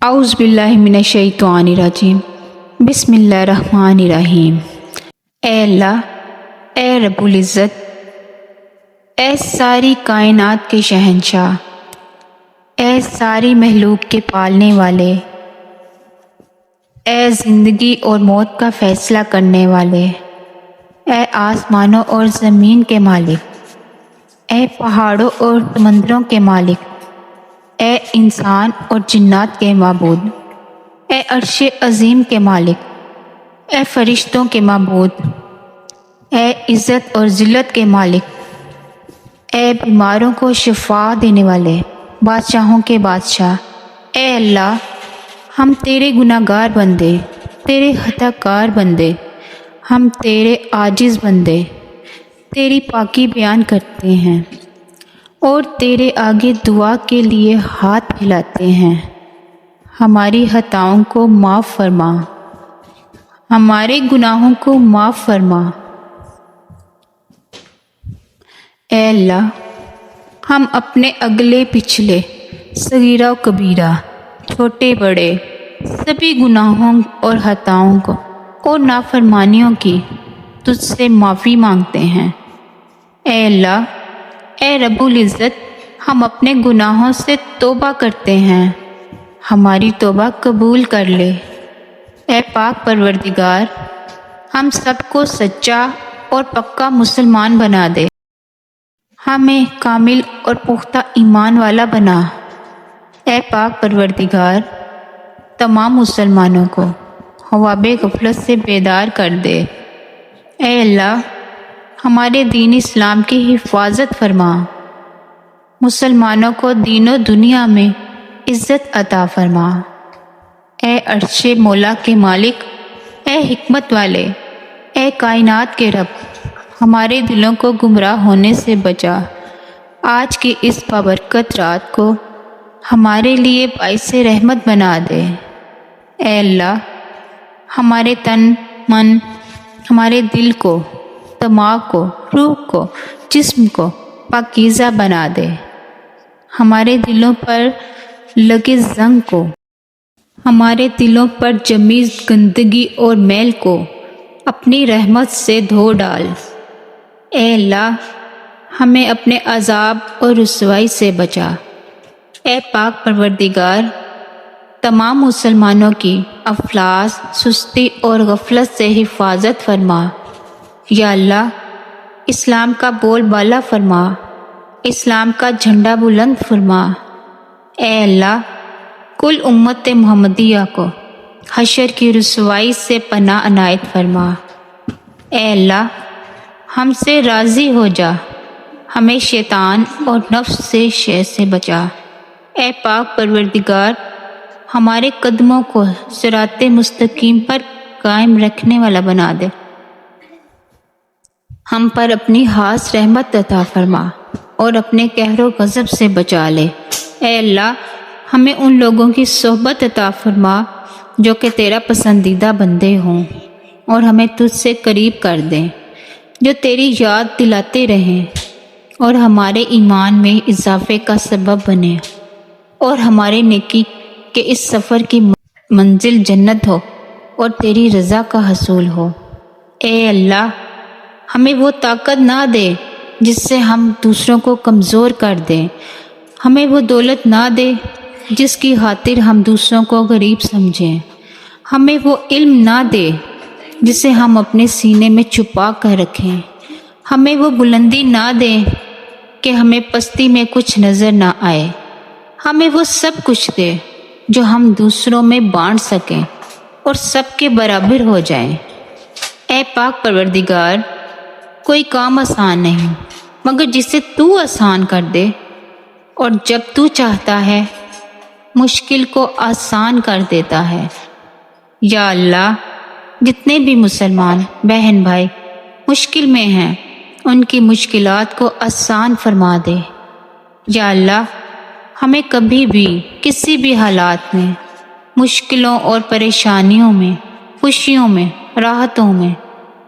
اعوذ باللہ من الشیطان الرجیم بسم اللہ الرحمن الرحیم۔ اے اللہ، اے رب العزت، اے ساری کائنات کے شہنشاہ، اے ساری مخلوق کے پالنے والے، اے زندگی اور موت کا فیصلہ کرنے والے، اے آسمانوں اور زمین کے مالک، اے پہاڑوں اور سمندروں کے مالک، اے انسان اور جنات کے معبود، اے عرش عظیم کے مالک، اے فرشتوں کے معبود، اے عزت اور ذلت کے مالک، اے بیماروں کو شفا دینے والے، بادشاہوں کے بادشاہ، اے اللہ، ہم تیرے گناہ گار بندے، تیرے خطا کار بندے، ہم تیرے عاجز بندے تیری پاکی بیان کرتے ہیں اور تیرے آگے دعا کے لیے ہاتھ پھیلاتے ہیں۔ ہماری خطاؤں کو معاف فرما، ہمارے گناہوں کو معاف فرما۔ اے اللہ، ہم اپنے اگلے پچھلے، صغیرہ و کبیرہ، چھوٹے بڑے سبھی گناہوں اور خطاؤں کو اور نافرمانیوں کی تجھ سے معافی مانگتے ہیں۔ اے اللہ، اے رب العزت، ہم اپنے گناہوں سے توبہ کرتے ہیں، ہماری توبہ قبول کر لے۔ اے پاک پروردگار، ہم سب کو سچا اور پکا مسلمان بنا دے، ہمیں کامل اور پختہ ایمان والا بنا۔ اے پاک پروردگار، تمام مسلمانوں کو خواب غفلت سے بیدار کر دے۔ اے اللہ، ہمارے دین اسلام کی حفاظت فرما، مسلمانوں کو دین و دنیا میں عزت عطا فرما۔ اے عرش مولا کے مالک، اے حکمت والے، اے کائنات کے رب، ہمارے دلوں کو گمراہ ہونے سے بچا۔ آج کی اس بابرکت رات کو ہمارے لیے باعث رحمت بنا دے۔ اے اللہ، ہمارے تن من، ہمارے دل کو، دماغ کو، روح کو، جسم کو پاکیزہ بنا دے۔ ہمارے دلوں پر لگے زنگ کو، ہمارے دلوں پر جمی گندگی اور میل کو اپنی رحمت سے دھو ڈال۔ اے اللہ، ہمیں اپنے عذاب اور رسوائی سے بچا۔ اے پاک پروردگار، تمام مسلمانوں کی افلاس، سستی اور غفلت سے حفاظت فرما۔ یا اللہ، اسلام کا بول بالا فرما، اسلام کا جھنڈا بلند فرما۔ اے اللہ، کل امت محمدیہ کو حشر کی رسوائی سے پناہ عنایت فرما۔ اے اللہ، ہم سے راضی ہو جا، ہمیں شیطان اور نفس سے شر سے بچا۔ اے پاک پروردگار، ہمارے قدموں کو صراط مستقیم پر قائم رکھنے والا بنا دے، ہم پر اپنی خاص رحمت عطا فرما اور اپنے قہر و غضب سے بچا لے۔ اے اللہ، ہمیں ان لوگوں کی صحبت عطا فرما جو کہ تیرا پسندیدہ بندے ہوں اور ہمیں تجھ سے قریب کر دیں، جو تیری یاد دلاتے رہیں اور ہمارے ایمان میں اضافے کا سبب بنے اور ہمارے نیکی کے اس سفر کی منزل جنت ہو اور تیری رضا کا حصول ہو۔ اے اللہ، ہمیں وہ طاقت نہ دے جس سے ہم دوسروں کو کمزور کر دیں، ہمیں وہ دولت نہ دے جس کی خاطر ہم دوسروں کو غریب سمجھیں، ہمیں وہ علم نہ دے جسے ہم اپنے سینے میں چھپا کر رکھیں، ہمیں وہ بلندی نہ دے کہ ہمیں پستی میں کچھ نظر نہ آئے، ہمیں وہ سب کچھ دے جو ہم دوسروں میں بانٹ سکیں اور سب کے برابر ہو جائیں۔ اے پاک پروردگار، کوئی کام آسان نہیں مگر جسے تو آسان کر دے، اور جب تو چاہتا ہے مشکل کو آسان کر دیتا ہے۔ یا اللہ، جتنے بھی مسلمان بہن بھائی مشکل میں ہیں ان کی مشکلات کو آسان فرما دے۔ یا اللہ، ہمیں کبھی بھی کسی بھی حالات میں، مشکلوں اور پریشانیوں میں، خوشیوں میں، راحتوں میں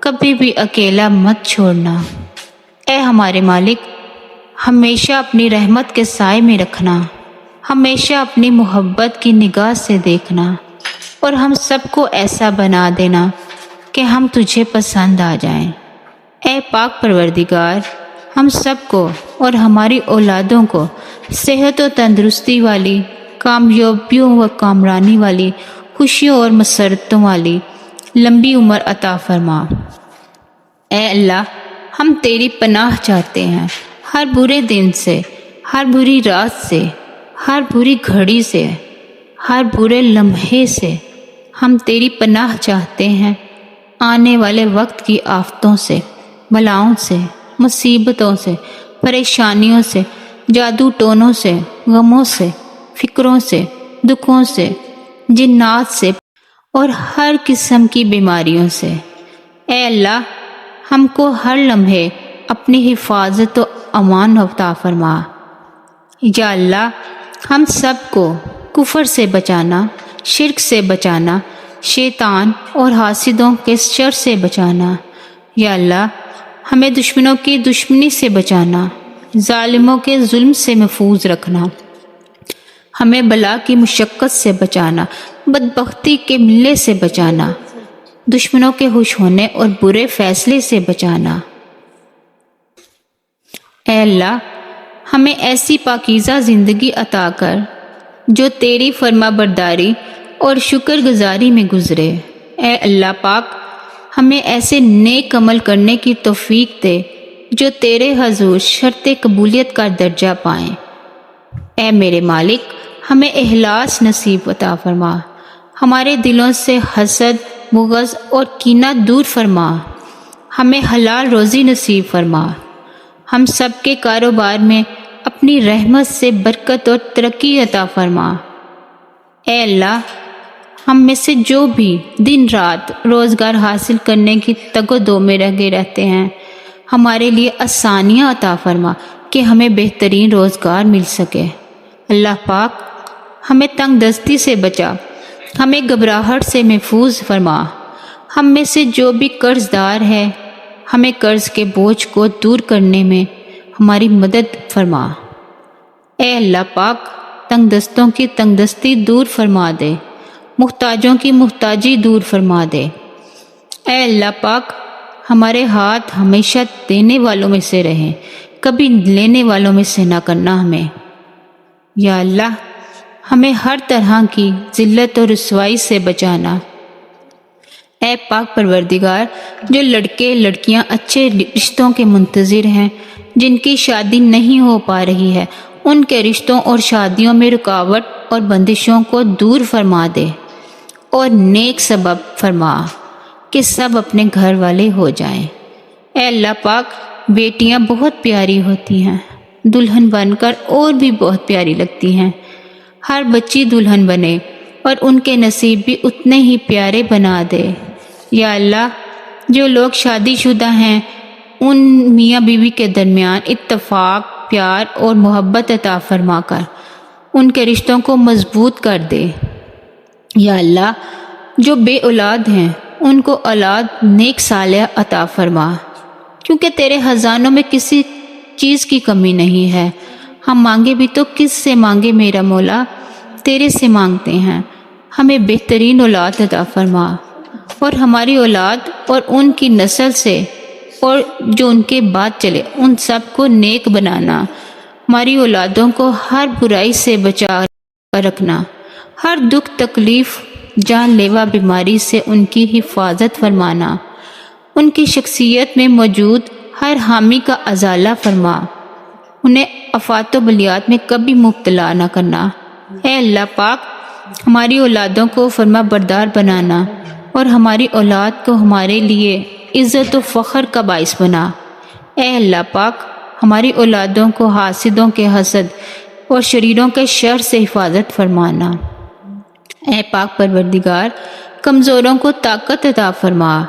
کبھی بھی اکیلا مت چھوڑنا۔ اے ہمارے مالک، ہمیشہ اپنی رحمت کے سائے میں رکھنا، ہمیشہ اپنی محبت کی نگاہ سے دیکھنا اور ہم سب کو ایسا بنا دینا کہ ہم تجھے پسند آ جائیں۔ اے پاک پروردگار، ہم سب کو اور ہماری اولادوں کو صحت و تندرستی والی، کامیابیوں و کامرانی والی، خوشیوں اور مسرتوں والی لمبی عمر عطا فرما۔ اے اللہ، ہم تیری پناہ چاہتے ہیں ہر برے دن سے، ہر بری رات سے، ہر بری گھڑی سے، ہر برے لمحے سے۔ ہم تیری پناہ چاہتے ہیں آنے والے وقت کی آفتوں سے، بلاؤں سے، مصیبتوں سے، پریشانیوں سے، جادو ٹونوں سے، غموں سے، فکروں سے، دکھوں سے، جنات سے اور ہر قسم کی بیماریوں سے۔ اے اللہ، ہم کو ہر لمحے اپنی حفاظت و امان عطا فرما۔ یا اللہ، ہم سب کو کفر سے بچانا، شرک سے بچانا، شیطان اور حاسدوں کے شر سے بچانا۔ یا اللہ، ہمیں دشمنوں کی دشمنی سے بچانا، ظالموں کے ظلم سے محفوظ رکھنا، ہمیں بلا کی مشقت سے بچانا، بدبختی کے ملنے سے بچانا، دشمنوں کے خوش ہونے اور برے فیصلے سے بچانا۔ اے اللہ، ہمیں ایسی پاکیزہ زندگی عطا کر جو تیری فرما برداری اور شکر گزاری میں گزرے۔ اے اللہ پاک، ہمیں ایسے نیک عمل کرنے کی توفیق دے جو تیرے حضور شرط قبولیت کا درجہ پائیں۔ اے میرے مالک، ہمیں اخلاص نصیب عطا فرما، ہمارے دلوں سے حسد، بغض اور کینہ دور فرما، ہمیں حلال روزی نصیب فرما، ہم سب کے کاروبار میں اپنی رحمت سے برکت اور ترقی عطا فرما۔ اے اللہ، ہم میں سے جو بھی دن رات روزگار حاصل کرنے کی تگ و دو میں لگے رہتے ہیں، ہمارے لیے آسانیاں عطا فرما کہ ہمیں بہترین روزگار مل سکے۔ اللہ پاک، ہمیں تنگ دستی سے بچا، ہمیں گھبراہٹ سے محفوظ فرما، ہم میں سے جو بھی قرض دار ہے، ہمیں قرض کے بوجھ کو دور کرنے میں ہماری مدد فرما۔ اے اللہ پاک، تنگ دستوں کی تنگ دستی دور فرما دے، محتاجوں کی محتاجی دور فرما دے۔ اے اللہ پاک، ہمارے ہاتھ ہمیشہ دینے والوں میں سے رہیں، کبھی لینے والوں میں سے نہ کرنا ہمیں۔ یا اللہ، ہمیں ہر طرح کی ذلت اور رسوائی سے بچانا۔ اے پاک پروردگار، جو لڑکے لڑکیاں اچھے رشتوں کے منتظر ہیں، جن کی شادی نہیں ہو پا رہی ہے، ان کے رشتوں اور شادیوں میں رکاوٹ اور بندشوں کو دور فرما دے اور نیک سبب فرما کہ سب اپنے گھر والے ہو جائیں۔ اے اللہ پاک، بیٹیاں بہت پیاری ہوتی ہیں، دلہن بن کر اور بھی بہت پیاری لگتی ہیں۔ ہر بچی دلہن بنے اور ان کے نصیب بھی اتنے ہی پیارے بنا دے۔ یا اللہ، جو لوگ شادی شدہ ہیں، ان میاں بیوی کے درمیان اتفاق، پیار اور محبت عطا فرما کر ان کے رشتوں کو مضبوط کر دے۔ یا اللہ، جو بے اولاد ہیں، ان کو اولاد نیک صالح عطا فرما، کیونکہ تیرے خزانوں میں کسی چیز کی کمی نہیں ہے۔ ہم مانگے بھی تو کس سے مانگے میرا مولا، تیرے سے مانگتے ہیں۔ ہمیں بہترین اولاد عطا فرما اور ہماری اولاد اور ان کی نسل سے اور جو ان کے بعد چلے ان سب کو نیک بنانا، ہماری اولادوں کو ہر برائی سے بچا کر رکھنا، ہر دکھ تکلیف جان لیوا بیماری سے ان کی حفاظت فرمانا، ان کی شخصیت میں موجود ہر خامی کا ازالہ فرما، انہیں آفات و بلیات میں کبھی مبتلا نہ کرنا۔ اے اللہ پاک، ہماری اولادوں کو فرما بردار بنانا اور ہماری اولاد کو ہمارے لیے عزت و فخر کا باعث بنا۔ اے اللہ پاک، ہماری اولادوں کو حاسدوں کے حسد اور شریروں کے شر سے حفاظت فرمانا۔ اے پاک پروردگار، کمزوروں کو طاقت عطا فرما،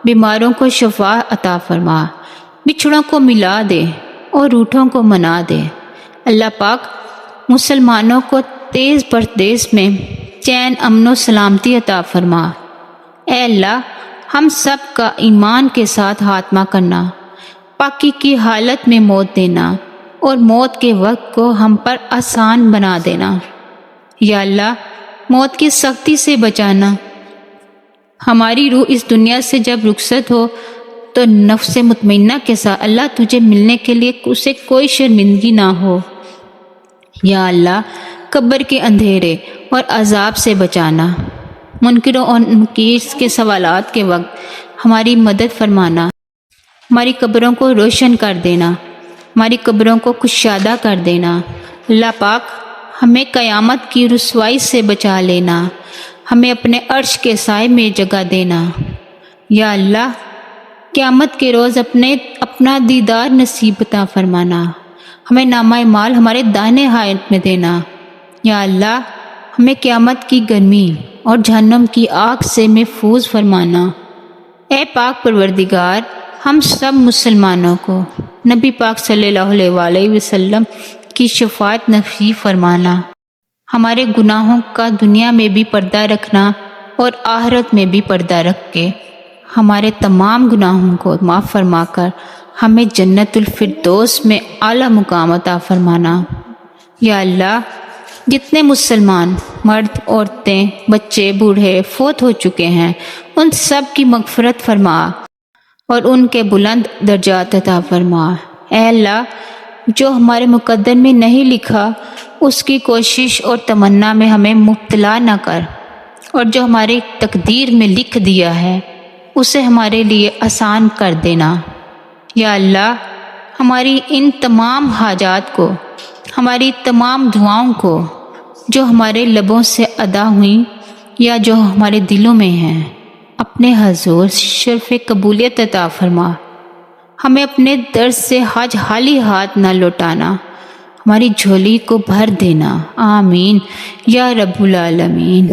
بیماروں کو شفا عطا فرما، بچھڑوں کو ملا دے اور روٹھوں کو منا دے۔ اللہ پاک، مسلمانوں کو تیز پردیس میں چین، امن و سلامتی عطا فرما۔ اے اللہ، ہم سب کا ایمان کے ساتھ خاتمہ کرنا، پاکی کی حالت میں موت دینا اور موت کے وقت کو ہم پر آسان بنا دینا۔ یا اللہ موت کی سختی سے بچانا۔ ہماری روح اس دنیا سے جب رخصت ہو تو نفس مطمئنہ کے ساتھ اللہ تجھے ملنے کے لیے اسے کوئی شرمندگی نہ ہو۔ یا اللہ قبر کے اندھیرے اور عذاب سے بچانا۔ منکروں اور نکیر کے سوالات کے وقت ہماری مدد فرمانا۔ ہماری قبروں کو روشن کر دینا، ہماری قبروں کو کشادہ کر دینا۔ اللہ پاک ہمیں قیامت کی رسوائی سے بچا لینا، ہمیں اپنے عرش کے سائے میں جگہ دینا۔ یا اللہ قیامت کے روز اپنا دیدار نصیب عطا فرمانا، ہمیں نامہ اعمال ہمارے دائیں ہاتھ میں دینا۔ یا اللہ ہمیں قیامت کی گرمی اور جہنم کی آگ سے محفوظ فرمانا۔ اے پاک پروردگار ہم سب مسلمانوں کو نبی پاک صلی اللہ علیہ وآلہ وسلم کی شفاعت نصیب فرمانا، ہمارے گناہوں کا دنیا میں بھی پردہ رکھنا اور آخرت میں بھی پردہ رکھ کے ہمارے تمام گناہوں کو معاف فرما کر ہمیں جنت الفردوس میں اعلیٰ مقام عطا فرمانا۔ یا اللہ جتنے مسلمان مرد، عورتیں، بچے، بوڑھے فوت ہو چکے ہیں ان سب کی مغفرت فرما اور ان کے بلند درجات عطا فرما۔ اے اللہ جو ہمارے مقدر میں نہیں لکھا اس کی کوشش اور تمنا میں ہمیں مبتلا نہ کر، اور جو ہماری تقدیر میں لکھ دیا ہے اسے ہمارے لیے آسان کر دینا۔ یا اللہ ہماری ان تمام حاجات کو، ہماری تمام دعاؤں کو جو ہمارے لبوں سے ادا ہوئیں یا جو ہمارے دلوں میں ہیں اپنے حضور شرف قبولیت عطا فرما۔ ہمیں اپنے در سے حج خالی ہاتھ نہ لوٹانا، ہماری جھولی کو بھر دینا۔ آمین یا رب العالمین۔